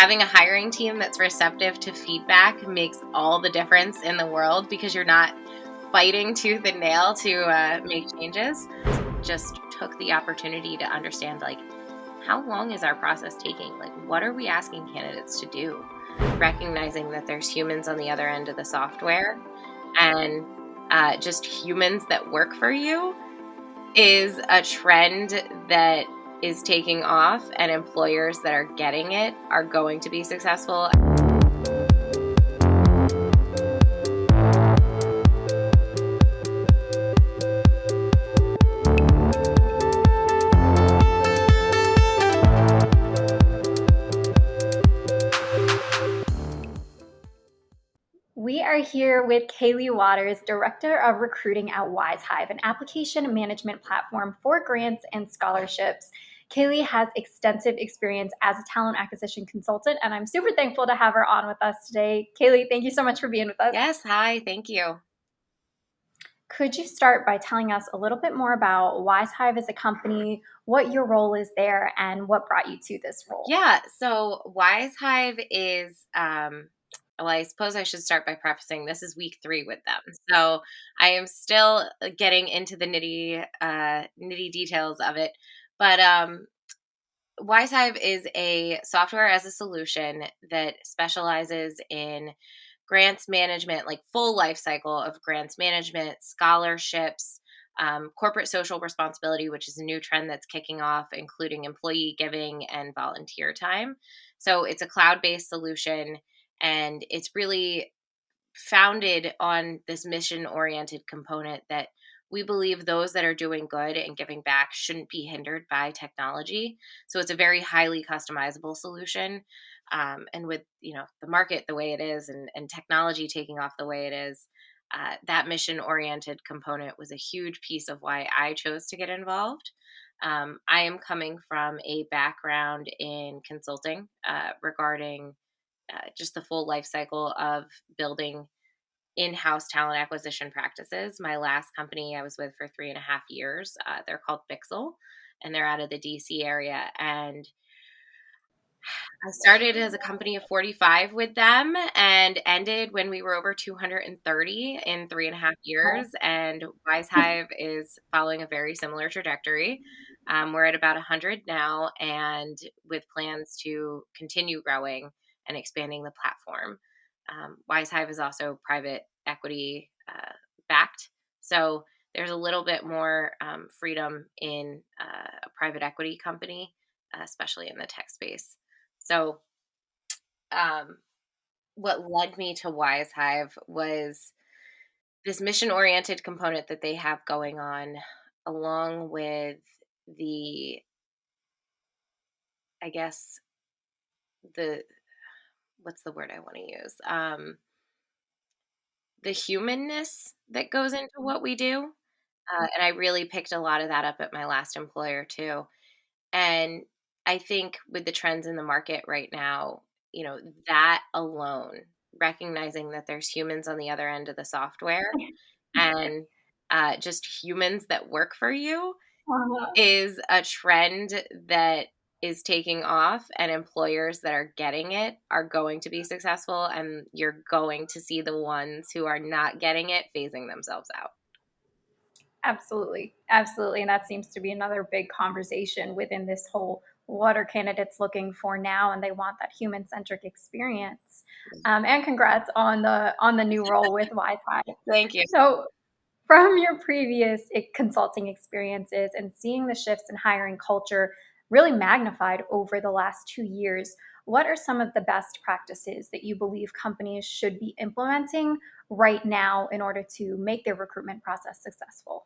having a hiring team that's receptive to feedback makes all the difference in the world because you're not fighting tooth and nail to make changes. Just took the opportunity to understand, like, how long is our process taking? Like, what are we asking candidates to do? Recognizing that there's humans on the other end of the software and just humans that work for you is a trend that is taking off, and employers that are getting it are going to be successful. We are here with Kayleigh Waters, Director of Recruiting at WizeHive, an application management platform for grants and scholarships. Kayleigh has extensive experience as a talent acquisition consultant, and I'm super thankful to have her on with us today. Kayleigh, thank you so much for being with us. Yes, hi, thank you. Could you start by telling us a little bit more about WizeHive as a company, what your role is there, and what brought you to this role? Yeah, so WizeHive is, well, I suppose I should start by prefacing this is week 3 with them. So I am still getting into the nitty details of it. But WizeHive is a software as a solution that specializes in grants management, like full life cycle of grants management, scholarships, corporate social responsibility, which is a new trend that's kicking off, including employee giving and volunteer time. So it's a cloud-based solution, and it's really founded on this mission-oriented component that we believe those that are doing good and giving back shouldn't be hindered by technology. So it's a very highly customizable solution. And with the market the way it is, and technology taking off the way it is, that mission-oriented component was a huge piece of why I chose to get involved. I am coming from a background in consulting regarding just the full life cycle of building in-house talent acquisition practices. My last company I was with for 3.5 years, they're called Pixel, and they're out of the DC area. And I started as a company of 45 with them and ended when we were over 230 in 3.5 years. And WizeHive is following a very similar trajectory. We're at about 100 now, and with plans to continue growing and expanding the platform. WizeHive is also private equity backed. So there's a little bit more freedom in a private equity company, especially in the tech space. So what led me to WizeHive was this mission-oriented component that they have going on, along with the, I guess, what's the word I want to use? The humanness that goes into what we do. And I really picked a lot of that up at my last employer too. And I think with the trends in the market right now, that alone, recognizing that there's humans on the other end of the software and just humans that work for you is a trend that is taking off, and employers that are getting it are going to be successful, and you're going to see the ones who are not getting it phasing themselves out. Absolutely. Absolutely. And that seems to be another big conversation within this whole, what are candidates looking for now? And they want that human-centric experience. And congrats on the new role with WizeHive. Thank you. So from your previous consulting experiences and seeing the shifts in hiring culture really magnified over the last 2 years, what are some of the best practices that you believe companies should be implementing right now in order to make their recruitment process successful?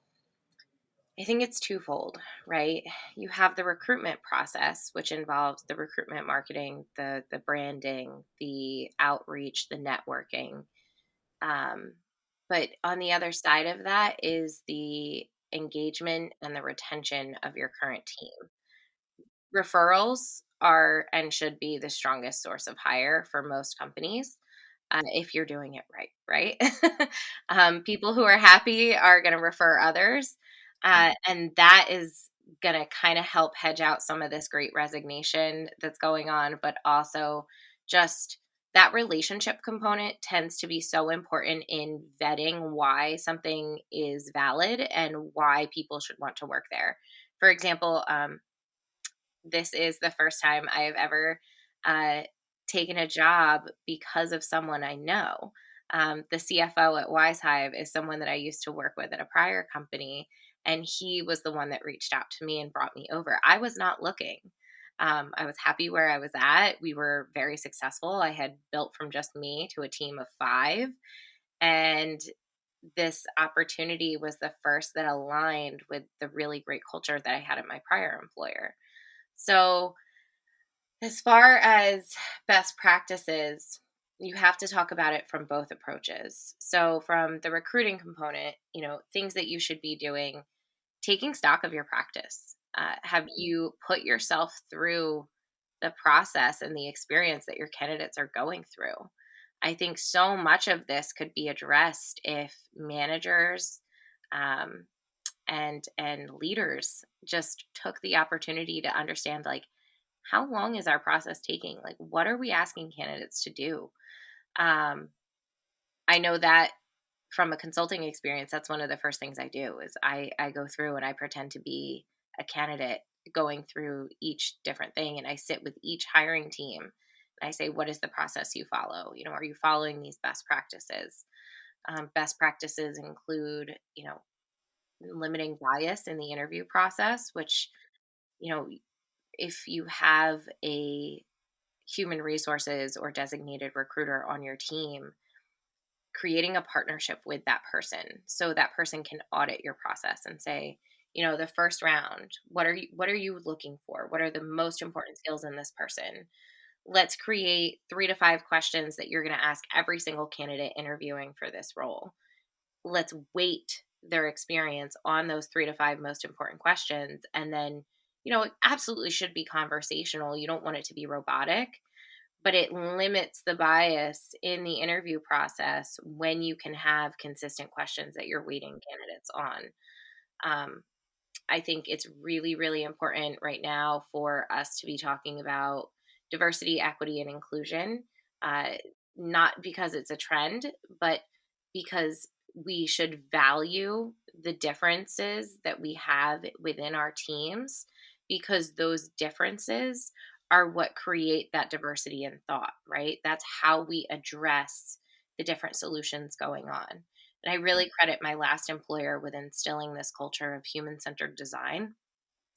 I think it's twofold, right? You have the recruitment process, which involves the recruitment marketing, the branding, the outreach, the networking. But on the other side of that is the engagement and the retention of your current team. Referrals are and should be the strongest source of hire for most companies, if you're doing it right? People who are happy are going to refer others. And that is going to kind of help hedge out some of this great resignation that's going on, but also just that relationship component tends to be so important in vetting why something is valid and why people should want to work there. For example, this is the first time I have ever uh, taken a job because of someone I know. The CFO at WizeHive is someone that I used to work with at a prior company, and he was the one that reached out to me and brought me over. I was not looking. I was happy where I was at. We were very successful. I had built from just me to a team of 5. And this opportunity was the first that aligned with the really great culture that I had at my prior employer. So, as far as best practices, you have to talk about it from both approaches. So, from the recruiting component, things that you should be doing, taking stock of your practice. Have you put yourself through the process and the experience that your candidates are going through? I think so much of this could be addressed if managers um, and leaders just took the opportunity to understand, like, how long is our process taking? Like, what are we asking candidates to do? Um, I know that from a consulting experience, that's one of the first things I do is I go through and I pretend to be a candidate going through each different thing. And I sit with each hiring team and I say, what is the process you follow? Are you following these best practices? Best practices include, limiting bias in the interview process, which, you know, if you have a human resources or designated recruiter on your team, creating a partnership with that person so that person can audit your process and say, the first round, what are you looking for? What are the most important skills in this person? Let's create 3 to 5 questions that you're going to ask every single candidate interviewing for this role. Let's weight their experience on those 3 to 5 most important questions. And then, it absolutely should be conversational. You don't want it to be robotic, but it limits the bias in the interview process when you can have consistent questions that you're weighting candidates on. Um, I think it's really, really important right now for us to be talking about diversity, equity, and inclusion, uh, not because it's a trend, but because we should value the differences that we have within our teams, because those differences are what create that diversity in thought, right? That's how we address the different solutions going on. And I really credit my last employer with instilling this culture of human-centered design,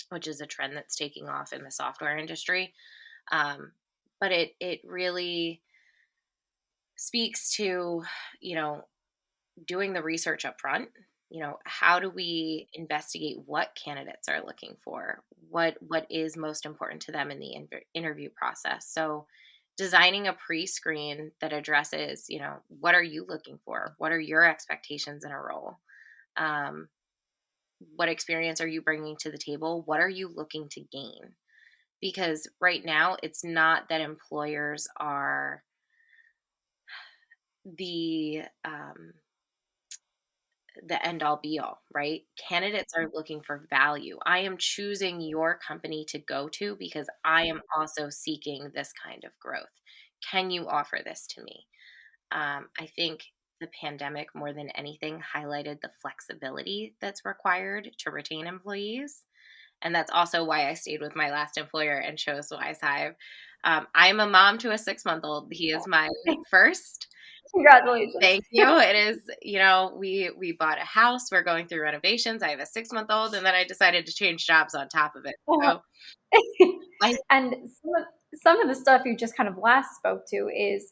which is a trend that's taking off in the software industry. Um, but it really speaks to, you know, doing the research up front. How do we investigate what candidates are looking for? What is most important to them in the interview process? So designing a pre-screen that addresses, what are you looking for? What are your expectations in a role? Um, what experience are you bringing to the table? What are you looking to gain? Because right now, it's not that employers are the end all be all, right? Candidates are looking for value. I am choosing your company to go to because I am also seeking this kind of growth. Can you offer this to me? I think the pandemic, more than anything, highlighted the flexibility that's required to retain employees. And that's also why I stayed with my last employer and chose WizeHive. I am a mom to a 6-month-old. He is my first. Congratulations. Thank you. It is, we bought a house. We're going through renovations. I have a 6-month-old, and then I decided to change jobs on top of it. So I And some of the stuff you just kind of last spoke to is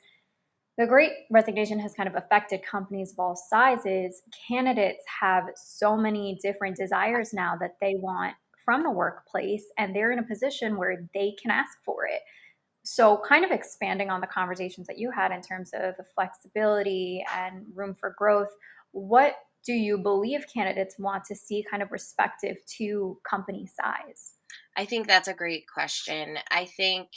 the great resignation has kind of affected companies of all sizes. Candidates have so many different desires now that they want from the workplace, and they're in a position where they can ask for it. So, kind of expanding on the conversations that you had in terms of flexibility and room for growth, what do you believe candidates want to see kind of respective to company size? I think that's a great question. I think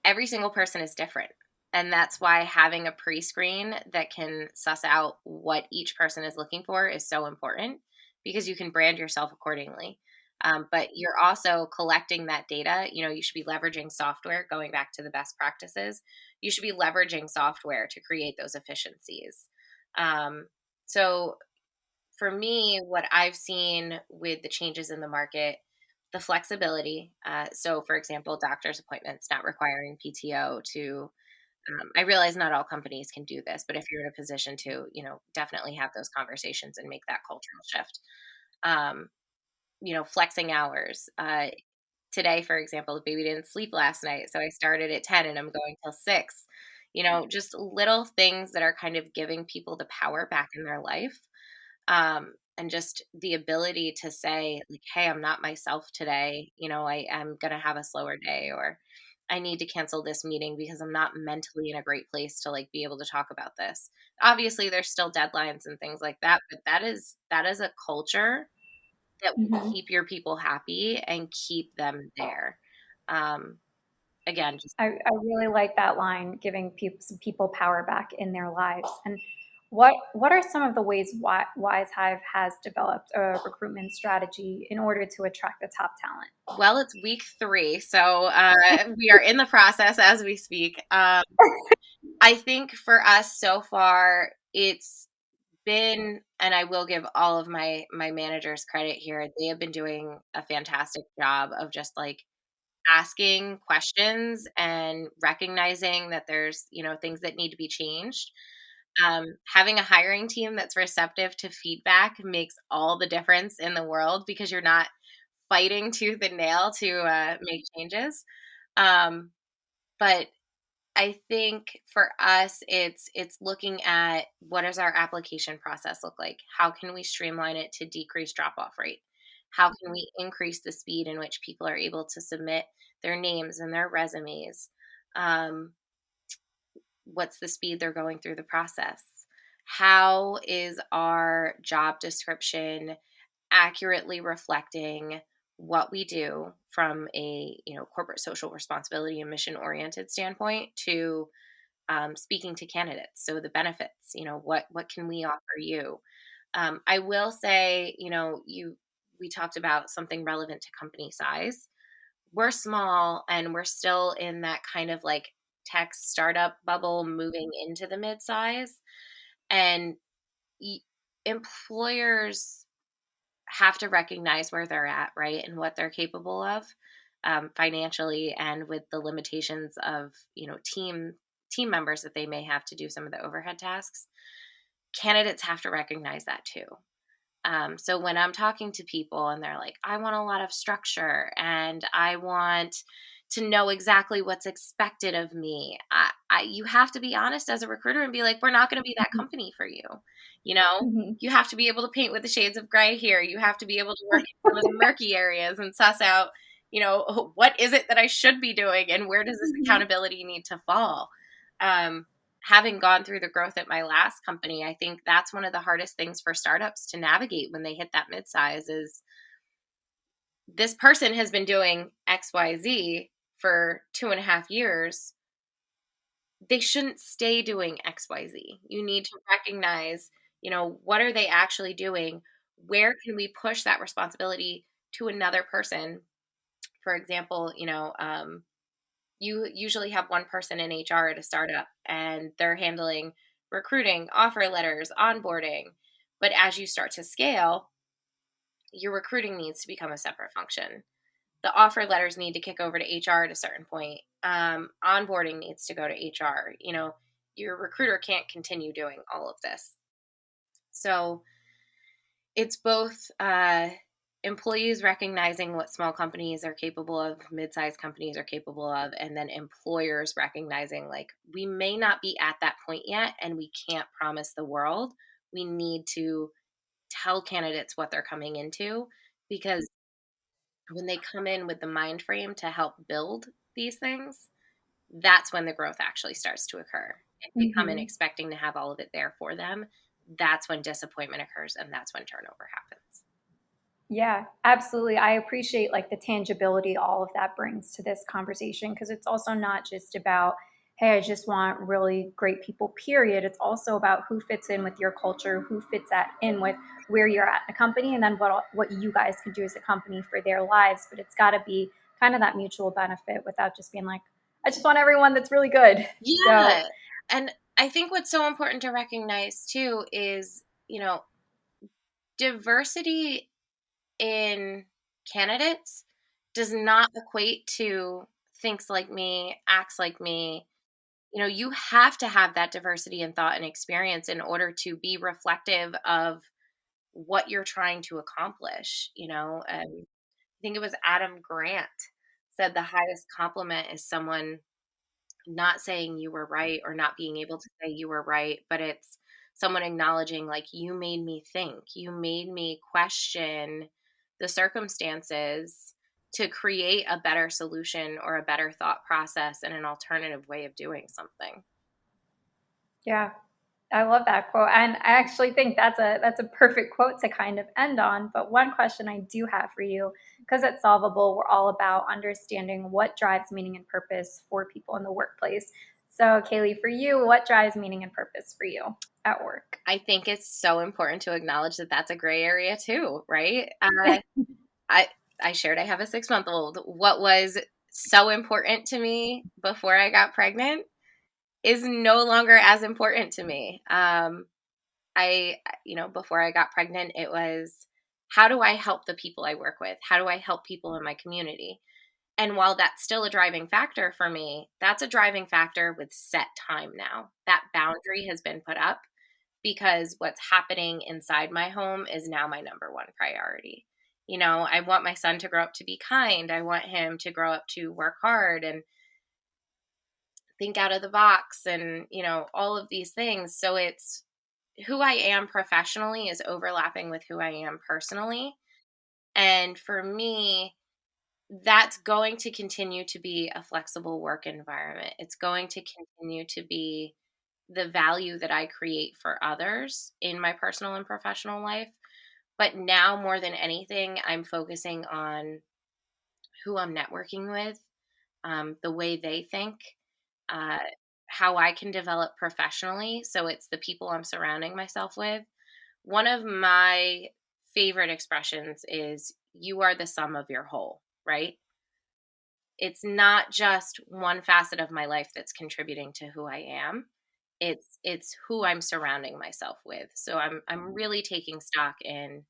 every single person is different. And that's why having a pre-screen that can suss out what each person is looking for is so important, because you can brand yourself accordingly. But you're also collecting that data. You should be leveraging software, going back to the best practices. You should be leveraging software to create those efficiencies. So for me, what I've seen with the changes in the market, the flexibility. So, for example, doctor's appointments not requiring PTO to. I realize not all companies can do this, but if you're in a position to, definitely have those conversations and make that cultural shift. Um, Flexing hours. Today, for example, the baby didn't sleep last night, so I started at 10 and I'm going till 6. Just little things that are kind of giving people the power back in their life, and just the ability to say, like, hey, I'm not myself today. I am going to have a slower day, or I need to cancel this meeting because I'm not mentally in a great place to like be able to talk about this. Obviously, there's still deadlines and things like that, but that is a culture that will Hmm. keep your people happy and keep them there. Um, Again, just I really like that line, giving some people power back in their lives. And what are some of the ways WizeHive has developed a recruitment strategy in order to attract the top talent? well, it's week 3, so we are in the process as we speak. I think for us so far, it's been, and I will give all of my managers credit here. They have been doing a fantastic job of just like asking questions and recognizing that there's things that need to be changed. Having a hiring team that's receptive to feedback makes all the difference in the world, because you're not fighting tooth and nail to make changes. Um, but I think for us, it's looking at what does our application process look like? How can we streamline it to decrease drop off rate? How can we increase the speed in which people are able to submit their names and their resumes? Um, what's the speed they're going through the process? How is our job description accurately reflecting what we do from a corporate social responsibility and mission oriented standpoint to speaking to candidates? So the benefits, what can we offer you? I will say, we talked about something relevant to company size. We're small and we're still in that kind of like tech startup bubble, moving into the mid-size. And y- employers have to recognize where they're at, right, and what they're capable of, financially, and with the limitations of team members that they may have to do some of the overhead tasks. Candidates have to recognize that too. So when I'm talking to people and they're like, I want a lot of structure and I want to know exactly what's expected of me, you have to be honest as a recruiter and be like, we're not going to be that company for you. You know, Hmm. you have to be able to paint with the shades of gray here. You have to be able to work in some of the murky areas and suss out, what is it that I should be doing and where does this Hmm. accountability need to fall? Um, Having gone through the growth at my last company, I think that's one of the hardest things for startups to navigate when they hit that midsize is this person has been doing XYZ for 2.5 years. They shouldn't stay doing XYZ. You need to recognize, what are they actually doing? Where can we push that responsibility to another person? For example, you usually have one person in HR at a startup and they're handling recruiting, offer letters, onboarding. But as you start to scale, your recruiting needs to become a separate function. The offer letters need to kick over to HR at a certain point. Onboarding needs to go to HR. Your recruiter can't continue doing all of this. So it's both employees recognizing what small companies are capable of, mid-sized companies are capable of, and then employers recognizing like we may not be at that point yet and we can't promise the world. We need to tell candidates what they're coming into, because when they come in with the mind frame to help build these things, that's when the growth actually starts to occur. If they come in Hmm. expecting to have all of it there for them, that's when disappointment occurs and that's when turnover happens. Yeah, absolutely. I appreciate like the tangibility all of that brings to this conversation, because it's also not just about, hey, I just want really great people, period. It's also about who fits in with your culture, who fits in with where you're at in a company, and then what you guys can do as a company for their lives. But it's got to be kind of that mutual benefit without just being like, I just want everyone that's really good. So, Yeah. And I think what's so important to recognize too is, diversity in candidates does not equate to thinks like me, acts like me. You have to have that diversity in thought and experience in order to be reflective of what you're trying to accomplish. And I think it was Adam Grant said the highest compliment is someone not saying you were right or not being able to say you were right, but it's someone acknowledging, like, you made me think, you made me question the circumstances to create a better solution or a better thought process and an alternative way of doing something. yeah, I love that quote. And I actually think that's a perfect quote to kind of end on. But one question I do have for you, because at Solvable, we're all about understanding what drives meaning and purpose for people in the workplace. So, Kayleigh, for you, what drives meaning and purpose for you at work? I think it's so important to acknowledge that that's a gray area too, right? I I shared I have a 6-month-old. What was so important to me before I got pregnant is no longer as important to me. Before I got pregnant, it was, how do I help the people I work with? How do I help people in my community? And while that's still a driving factor for me, that's a driving factor with set time now. That boundary has been put up because what's happening inside my home is now my number one priority. I want my son to grow up to be kind. I want him to grow up to work hard and think out of the box and, all of these things. So it's who I am professionally is overlapping with who I am personally. And for me, that's going to continue to be a flexible work environment. It's going to continue to be the value that I create for others in my personal and professional life. But now more than anything, I'm focusing on who I'm networking with, the way they think, uh, how I can develop professionally. So it's the people I'm surrounding myself with. One of my favorite expressions is, you are the sum of your whole, right? It's not just one facet of my life that's contributing to who I am. It's who I'm surrounding myself with. So I'm really taking stock in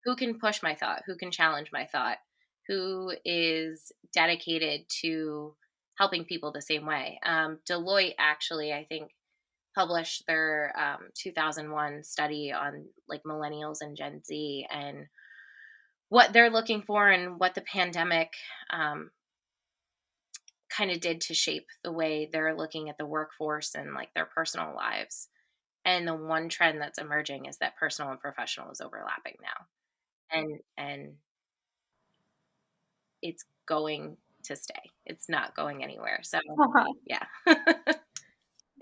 who can push my thought, who can challenge my thought, who is dedicated to helping people the same way. Deloitte actually, I think, published their 2001 study on like millennials and Gen Z and what they're looking for and what the pandemic kind of did to shape the way they're looking at the workforce and like their personal lives. And the one trend that's emerging is that personal and professional is overlapping now. And it's going to stay. It's not going anywhere. So, yeah.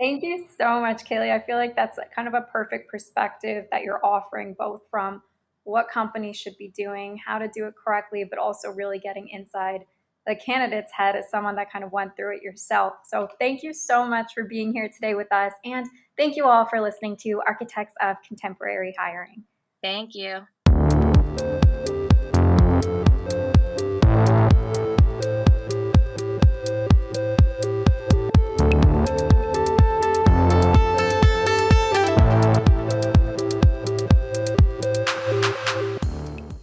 Thank you so much, Kayleigh. I feel like that's kind of a perfect perspective that you're offering, both from what companies should be doing, how to do it correctly, but also really getting inside the candidate's head as someone that kind of went through it yourself. So thank you so much for being here today with us. And thank you all for listening to Architects of Contemporary Hiring. Thank you.